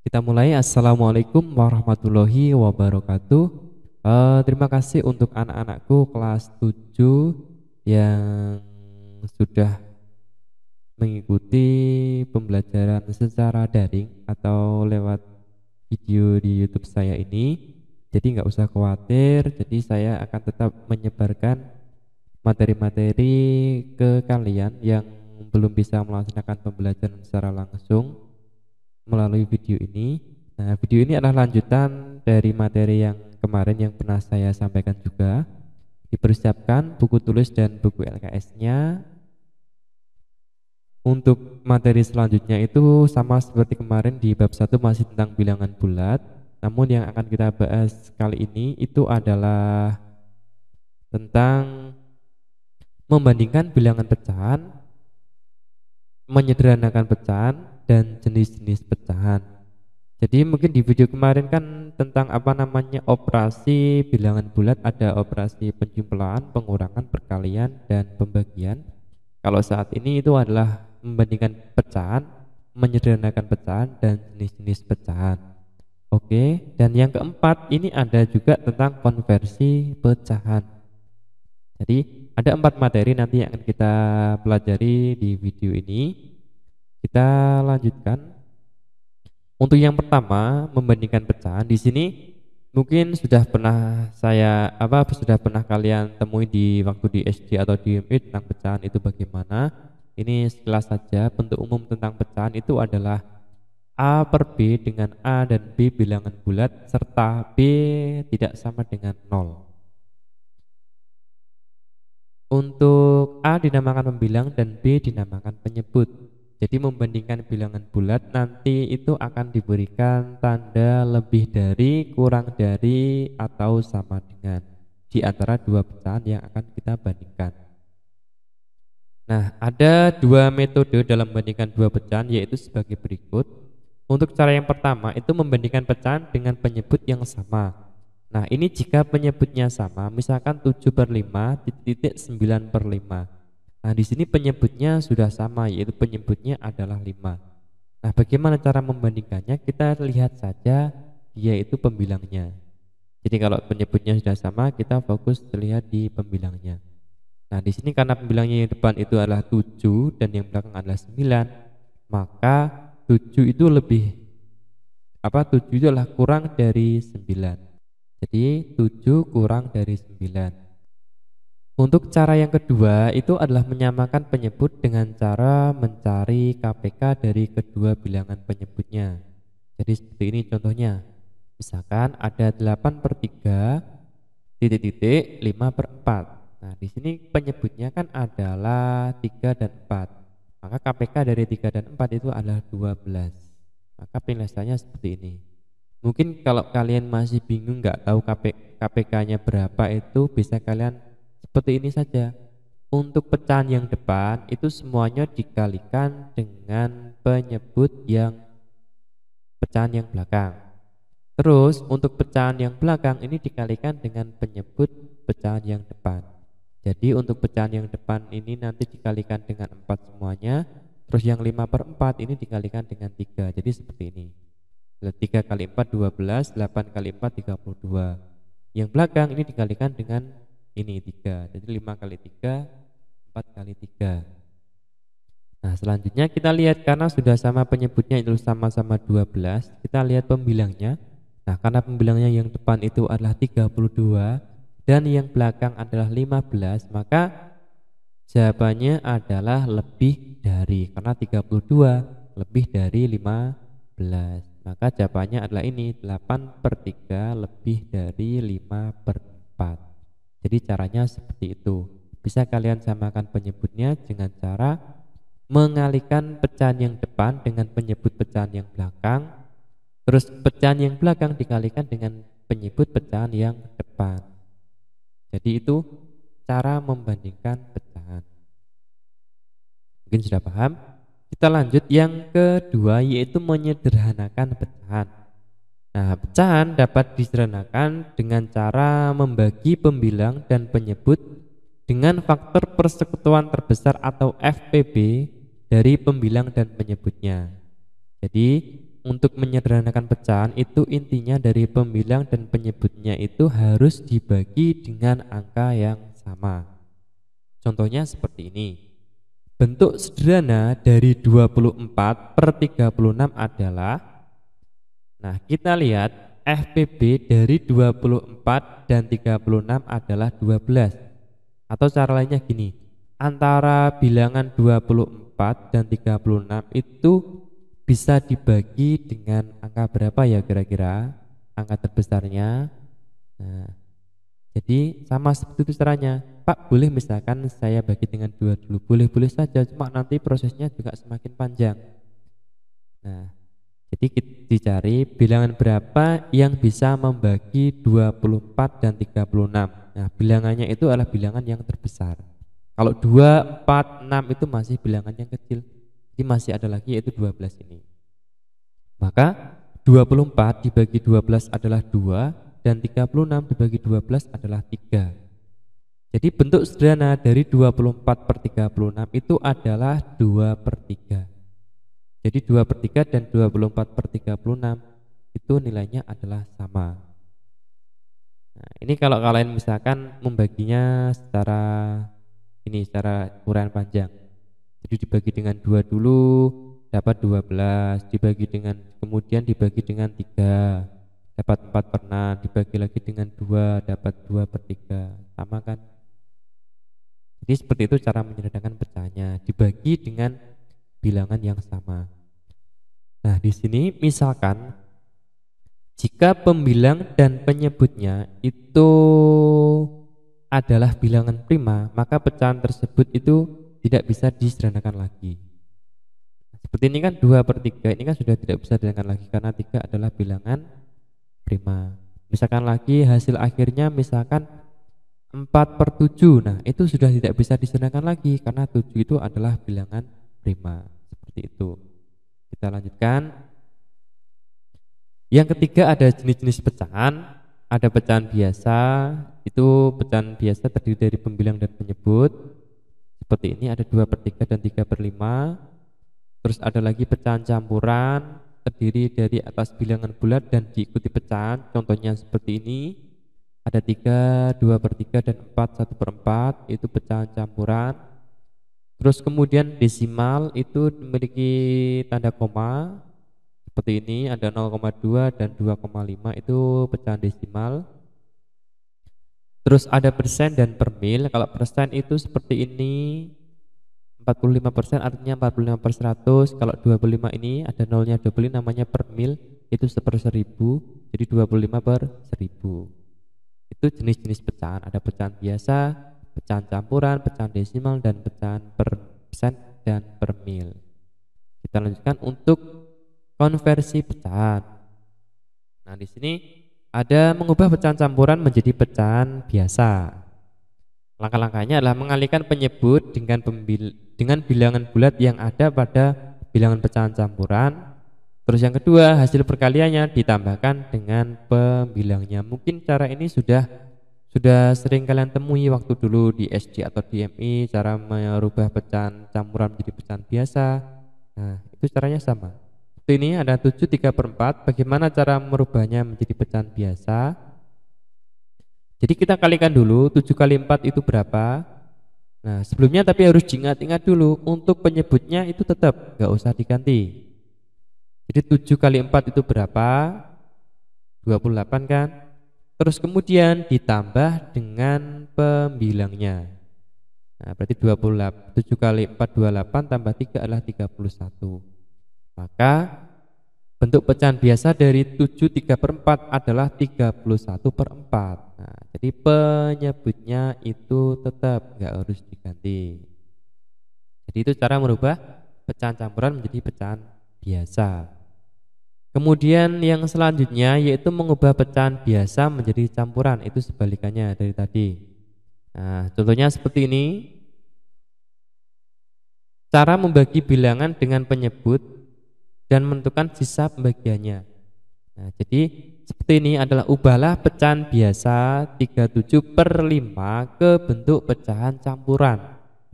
Kita mulai. Assalamualaikum warahmatullahi wabarakatuh. Terima kasih untuk anak-anakku kelas 7 yang sudah mengikuti pembelajaran secara daring atau lewat video di YouTube saya ini. Jadi nggak usah khawatir. Jadi saya akan tetap menyebarkan materi-materi ke kalian yang belum bisa melaksanakan pembelajaran secara langsung melalui video ini. Nah, video ini adalah lanjutan dari materi yang kemarin yang pernah saya sampaikan juga. Dipersiapkan buku tulis dan buku LKS-nya. Untuk materi selanjutnya itu sama seperti kemarin di bab 1 masih tentang bilangan bulat. Namun yang akan kita bahas kali ini itu adalah tentang membandingkan bilangan pecahan, menyederhanakan pecahan, dan jenis-jenis pecahan. Jadi mungkin di video kemarin kan tentang operasi bilangan bulat, ada operasi penjumlahan, pengurangan, perkalian, dan pembagian. Kalau saat ini itu adalah membandingkan pecahan, menyederhanakan pecahan, dan jenis-jenis pecahan. Oke, dan yang keempat ini ada juga tentang konversi pecahan. Jadi ada 4 materi nanti yang akan kita pelajari di video ini. Kita lanjutkan. Untuk yang pertama, membandingkan pecahan. Di sini mungkin sudah pernah sudah pernah kalian temui di waktu di SD atau di MI tentang pecahan itu bagaimana. Ini sekilas saja. Bentuk umum tentang pecahan itu adalah A per B dengan A dan B bilangan bulat serta B tidak sama dengan 0. Untuk A dinamakan pembilang dan B dinamakan penyebut. Jadi membandingkan bilangan bulat nanti itu akan diberikan tanda lebih dari, kurang dari, atau sama dengan di antara dua pecahan yang akan kita bandingkan. Nah, ada 2 metode dalam membandingkan dua pecahan, yaitu sebagai berikut. Untuk cara yang pertama itu membandingkan pecahan dengan penyebut yang sama. Nah, ini jika penyebutnya sama, misalkan 7/5 titik 9/5. Nah, di sini penyebutnya sudah sama, yaitu penyebutnya adalah 5. Nah, bagaimana cara membandingkannya? Kita lihat saja dia itu pembilangnya. Jadi kalau penyebutnya sudah sama, kita fokus terlihat di pembilangnya. Nah, di sini karena pembilangnya yang depan itu adalah 7 dan yang belakang adalah 9, maka 7 itu 7 itu adalah kurang dari 9. Jadi 7 kurang dari 9. Untuk cara yang kedua itu adalah menyamakan penyebut dengan cara mencari KPK dari kedua bilangan penyebutnya. Jadi seperti ini contohnya. Misalkan ada 8/3 titik 5/4. Nah, di sini penyebutnya kan adalah 3 dan 4. Maka KPK dari 3 dan 4 itu adalah 12. Maka penjelasannya seperti ini. Mungkin kalau kalian masih bingung nggak tahu KPK-nya berapa, itu bisa kalian seperti ini saja. Untuk pecahan yang depan itu semuanya dikalikan dengan penyebut yang pecahan yang belakang. Terus untuk pecahan yang belakang ini dikalikan dengan penyebut pecahan yang depan. Jadi untuk pecahan yang depan ini nanti dikalikan dengan 4 semuanya. Terus yang 5/4 ini dikalikan dengan 3. Jadi seperti ini. 3 kali 4 12, 8 kali 4 32. Yang belakang ini dikalikan dengan ini 3. Jadi 5 kali 3 4 kali 3. Nah, selanjutnya kita lihat karena sudah sama penyebutnya itu sama-sama 12, kita lihat pembilangnya. Nah, karena pembilangnya yang depan itu adalah 32 dan yang belakang adalah 15, maka jawabannya adalah lebih dari, karena 32 lebih dari 15. Maka jawabannya adalah ini 8/3 lebih dari 5/4. Jadi caranya seperti itu. Bisa kalian samakan penyebutnya dengan cara mengalihkan pecahan yang depan dengan penyebut pecahan yang belakang. Terus pecahan yang belakang dikalikan dengan penyebut pecahan yang depan. Jadi itu cara membandingkan pecahan. Mungkin sudah paham? Kita lanjut yang kedua, yaitu menyederhanakan pecahan. Nah, pecahan dapat disederhanakan dengan cara membagi pembilang dan penyebut dengan faktor persekutuan terbesar atau FPB dari pembilang dan penyebutnya. Jadi untuk menyederhanakan pecahan itu intinya dari pembilang dan penyebutnya itu harus dibagi dengan angka yang sama. Contohnya seperti ini. Bentuk sederhana dari 24/36 adalah, nah kita lihat FPB dari 24 dan 36 adalah 12. Atau cara lainnya gini, antara bilangan 24 dan 36 itu bisa dibagi dengan angka berapa ya kira-kira angka terbesarnya. Nah, jadi sama seperti itu caranya. Pak, boleh misalkan saya bagi dengan 2 dulu. Boleh-boleh saja, cuma nanti prosesnya juga semakin panjang. Nah, jadi kita dicari bilangan berapa yang bisa membagi 24 dan 36. Nah, bilangannya itu adalah bilangan yang terbesar. Kalau 2, 4, 6 itu masih bilangan yang kecil. Jadi masih ada lagi yaitu 12 ini. Maka 24 dibagi 12 adalah 2 dan 36 dibagi 12 adalah 3. Jadi bentuk sederhana dari 24/36 itu adalah 2/3. Jadi 2/3 dan 24/36 itu nilainya adalah sama. Nah, ini kalau kalian misalkan membaginya secara uraian panjang. Jadi dibagi dengan 2 dulu dapat 12, kemudian dibagi dengan 3 dapat 4/6, dibagi lagi dengan 2 dapat 2/3. Sama kan? Jadi seperti itu cara menyederhanakan pecahannya, dibagi dengan bilangan yang sama. Nah, di sini misalkan jika pembilang dan penyebutnya itu adalah bilangan prima, maka pecahan tersebut itu tidak bisa disederhanakan lagi. Seperti ini kan 2/3, ini kan sudah tidak bisa disederhanakan lagi karena 3 adalah bilangan prima. Misalkan lagi hasil akhirnya misalkan 4/7. Nah, itu sudah tidak bisa disederhanakan lagi karena 7 itu adalah bilangan prima. Seperti itu. Kita lanjutkan. Yang ketiga ada jenis-jenis pecahan. Ada pecahan biasa, itu pecahan biasa terdiri dari pembilang dan penyebut. Seperti ini ada 2/3 dan 3/5. Terus ada lagi pecahan campuran, terdiri dari atas bilangan bulat dan diikuti pecahan. Contohnya seperti ini. Ada 3, 2/3 dan 4, 1/4, itu pecahan campuran. Terus kemudian desimal itu memiliki tanda koma. Seperti ini ada 0,2 dan 2,5 itu pecahan desimal. Terus ada persen dan per mil. Kalau persen itu seperti ini 45% artinya 45/100. Kalau 25 ini ada nolnya double namanya per mil, itu 1/1000. Jadi 25/1000. Itu jenis-jenis pecahan. Ada pecahan biasa, pecahan campuran, pecahan desimal, dan pecahan per persen dan per mil. Kita lanjutkan untuk konversi pecahan. Nah, di sini ada mengubah pecahan campuran menjadi pecahan biasa. Langkah-langkahnya adalah mengalihkan penyebut dengan bilangan bulat yang ada pada bilangan pecahan campuran. Terus yang kedua, hasil perkaliannya ditambahkan dengan pembilangnya. Mungkin cara ini sudah sering kalian temui waktu dulu di SD atau di MI, cara merubah pecahan campuran menjadi pecahan biasa. Nah, itu caranya sama. Ini ada 7 3/4. Bagaimana cara merubahnya menjadi pecahan biasa? Jadi kita kalikan dulu 7 kali 4 itu berapa. Nah, sebelumnya tapi harus diingat-ingat dulu. Untuk penyebutnya itu tetap gak usah diganti. Jadi 7 kali 4 itu berapa? 28 kan. Terus kemudian ditambah dengan pembilangnya. Nah, berarti 7 kali 4 28 tambah 3 adalah 31. Maka bentuk pecahan biasa dari 7 3/4 adalah 31/4. Nah, jadi penyebutnya itu tetap nggak harus diganti. Jadi itu cara merubah pecahan campuran menjadi pecahan biasa. Kemudian yang selanjutnya yaitu mengubah pecahan biasa menjadi campuran, itu sebalikannya dari tadi. Nah, contohnya seperti ini. Cara membagi bilangan dengan penyebut dan menentukan sisa pembagiannya. Nah, jadi seperti ini adalah ubahlah pecahan biasa 37/5 ke bentuk pecahan campuran.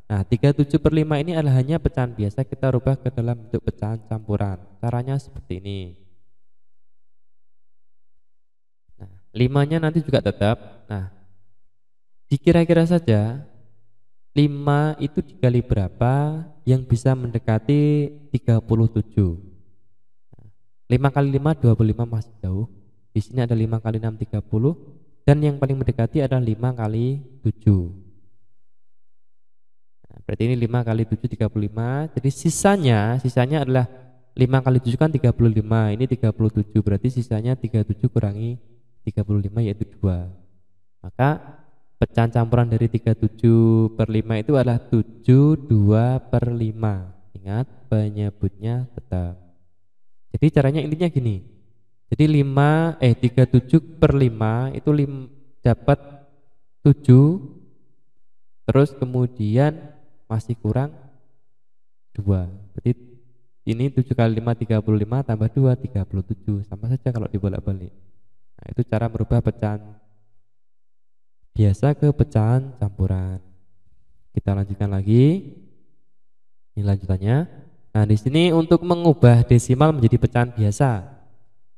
Nah, 37/5 ini adalah hanya pecahan biasa, kita rubah ke dalam bentuk pecahan campuran. Caranya seperti ini. Nah, 5-nya nanti juga tetap. Nah, dikira-kira saja 5 itu dikali berapa yang bisa mendekati 37. 5 kali 5 25 masih jauh. Di sini ada 5 kali 6 30 dan yang paling mendekati adalah 5 kali 7. Nah, berarti ini 5 kali 7 35. Jadi sisanya adalah 5 kali 7 kan 35. Ini 37. Berarti sisanya 37 kurangi 35 yaitu 2. Maka pecahan campuran dari 37/5 itu adalah 72/5. Ingat, penyebutnya tetap. Jadi caranya intinya gini. Jadi 37/5 itu dapat 7, terus kemudian masih kurang 2. Berarti ini 7 kali 5 35 tambah 2 37. Sama saja kalau dibolak-balik. Nah, itu cara merubah pecahan biasa ke pecahan campuran. Kita lanjutkan lagi. Ini lanjutannya. Nah, di sini untuk mengubah desimal menjadi pecahan biasa.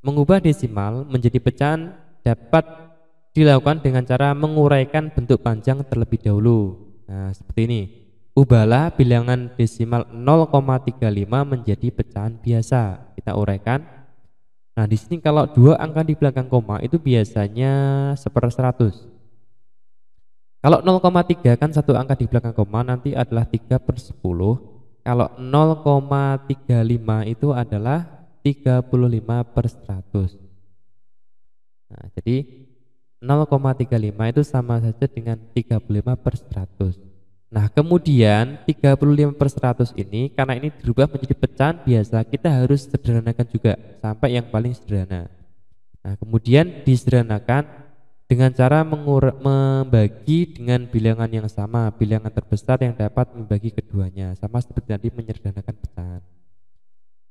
Mengubah desimal menjadi pecahan dapat dilakukan dengan cara menguraikan bentuk panjang terlebih dahulu. Nah, seperti ini. Ubahlah bilangan desimal 0,35 menjadi pecahan biasa. Kita uraikan. Nah, di sini kalau dua angka di belakang koma itu biasanya 1/100. Kalau 0,3 kan satu angka di belakang koma nanti adalah 3/10. Kalau 0,35 itu adalah 35/100. Nah, jadi 0,35 itu sama saja dengan 35/100. Nah, kemudian 35/100 ini karena ini dirubah menjadi pecahan biasa, kita harus sederhanakan juga sampai yang paling sederhana. Nah, kemudian disederhanakan dengan cara membagi dengan bilangan yang sama, bilangan terbesar yang dapat membagi keduanya, sama seperti tadi menyederhanakan pecahan.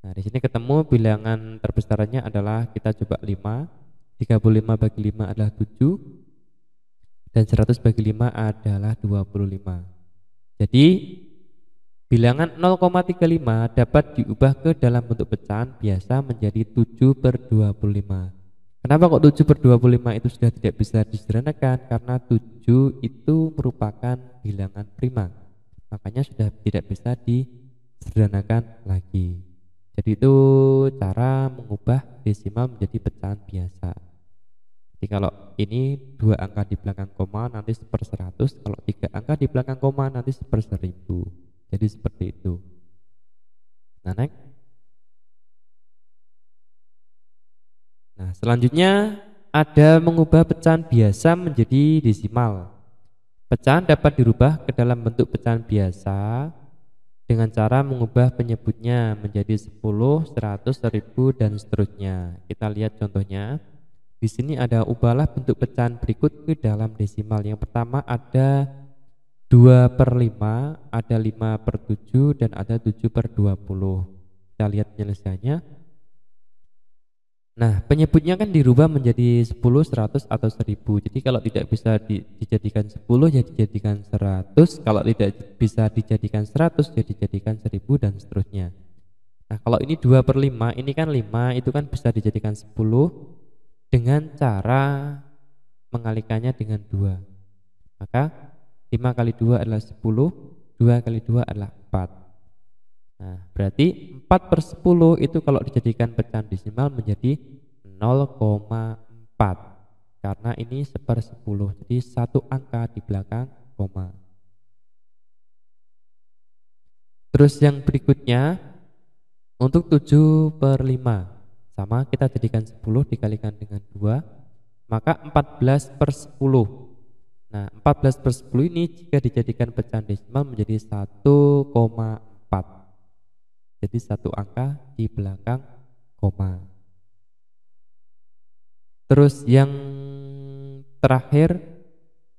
Nah, di sini ketemu bilangan terbesarnya adalah kita coba 5, 35 bagi 5 adalah 7, dan 100 bagi 5 adalah 25. Jadi bilangan 0,35 dapat diubah ke dalam bentuk pecahan biasa menjadi 7/25. Kenapa kok 7/25 itu sudah tidak bisa disederhanakan? Karena 7 itu merupakan bilangan prima. Makanya sudah tidak bisa disederhanakan lagi. Jadi itu cara mengubah desimal menjadi pecahan biasa. Jadi kalau ini 2 angka di belakang koma nanti 1/100, kalau 3 angka di belakang koma nanti 1/1000. Jadi seperti itu. Nah, next. Nah, selanjutnya ada mengubah pecahan biasa menjadi desimal. Pecahan dapat dirubah ke dalam bentuk pecahan biasa dengan cara mengubah penyebutnya menjadi 10, 100, 1000 dan seterusnya. Kita lihat contohnya. Di sini ada ubahlah bentuk pecahan berikut ke dalam desimal. Yang pertama ada 2/5, ada 5/7 dan ada 7/20. Kita lihat penyelesaiannya. Nah, penyebutnya kan dirubah menjadi 10, 100 atau 1000. Jadi kalau tidak bisa dijadikan 10 ya dijadikan 100, kalau tidak bisa dijadikan 100 ya dijadikan 1000 dan seterusnya. Nah, kalau ini 2/5, ini kan 5, itu kan bisa dijadikan 10 dengan cara mengalikannya dengan 2. Maka 5 kali 2 adalah 10, 2 kali 2 adalah 4. Nah, berarti 4/10 itu kalau dijadikan pecahan desimal menjadi 0,4. Karena ini 1/10. Jadi satu angka di belakang koma. Terus yang berikutnya untuk 7/5. Sama kita jadikan 10 dikalikan dengan 2, maka 14/10. Nah, 14/10 ini jika dijadikan pecahan desimal menjadi 1,4. Jadi satu angka di belakang koma. Terus yang terakhir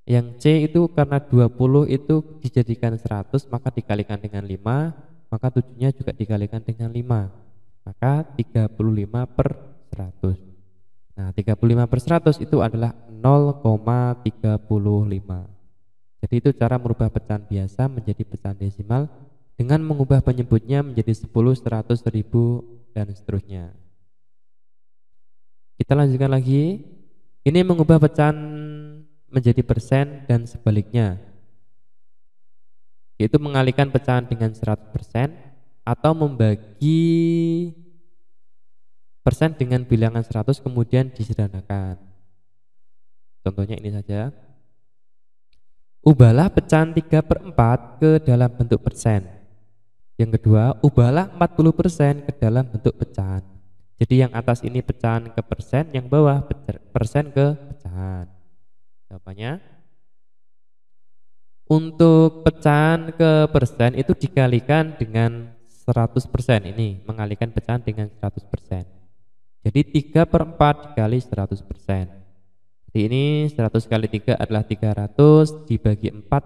yang C itu karena 20 itu dijadikan 100 maka dikalikan dengan 5, maka 7-nya juga dikalikan dengan 5. Maka 35/100. Nah, 35/100 itu adalah 0,35. Jadi itu cara merubah pecahan biasa menjadi pecahan desimal dengan mengubah penyebutnya menjadi 10, 100, 1000 dan seterusnya. Kita lanjutkan lagi. Ini mengubah pecahan menjadi persen dan sebaliknya, yaitu mengalihkan pecahan dengan 100% atau membagi persen dengan bilangan 100 kemudian disederhanakan. Contohnya ini saja. Ubahlah pecahan 3/4 ke dalam bentuk persen. Yang kedua, ubahlah 40% ke dalam bentuk pecahan. Jadi yang atas ini pecahan ke persen, yang bawah persen ke pecahan. Jawabannya, untuk pecahan ke persen itu dikalikan dengan 100%, ini mengalihkan pecahan dengan 100%. Jadi 3/4 dikali 100%. Jadi ini 100 kali 3 adalah 300, dibagi 4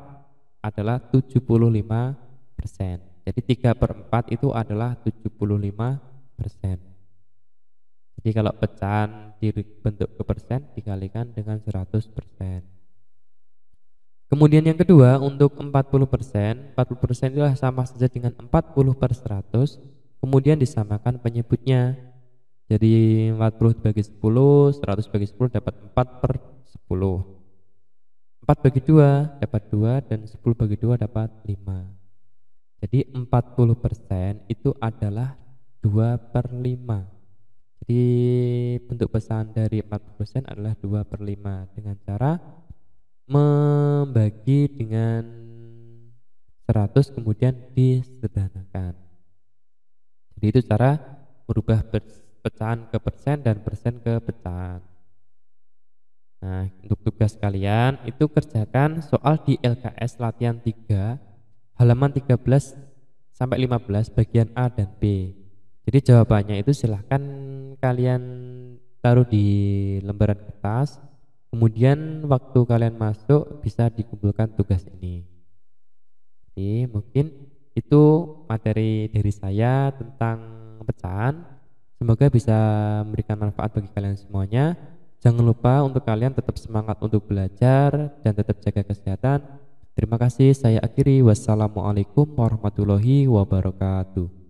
adalah 75%. Jadi 3/4 itu adalah 75%. Jadi kalau pecahan dibentuk ke persen dikalikan dengan 100%. Kemudian yang kedua, untuk 40%, 40% itu sama saja dengan 40/100, kemudian disamakan penyebutnya. Jadi 40 dibagi 10, 100 bagi 10 dapat 4/10. 4 bagi 2 dapat 2 dan 10 bagi 2 dapat 5. Jadi 40% itu adalah 2/5. Jadi bentuk pecahan dari 40% adalah 2/5 dengan cara membagi dengan 100 kemudian disederhanakan. Jadi itu cara merubah pecahan ke persen dan persen ke pecahan. Nah, untuk tugas kalian itu kerjakan soal di LKS latihan 3 halaman 13 sampai 15 bagian A dan B. Jadi jawabannya itu silahkan kalian taruh di lembaran kertas, kemudian waktu kalian masuk bisa dikumpulkan tugas ini. Jadi mungkin itu materi dari saya tentang pecahan. Semoga bisa memberikan manfaat bagi kalian semuanya. Jangan lupa untuk kalian tetap semangat untuk belajar dan tetap jaga kesehatan. Terima kasih, saya akhiri. Wassalamualaikum warahmatullahi wabarakatuh.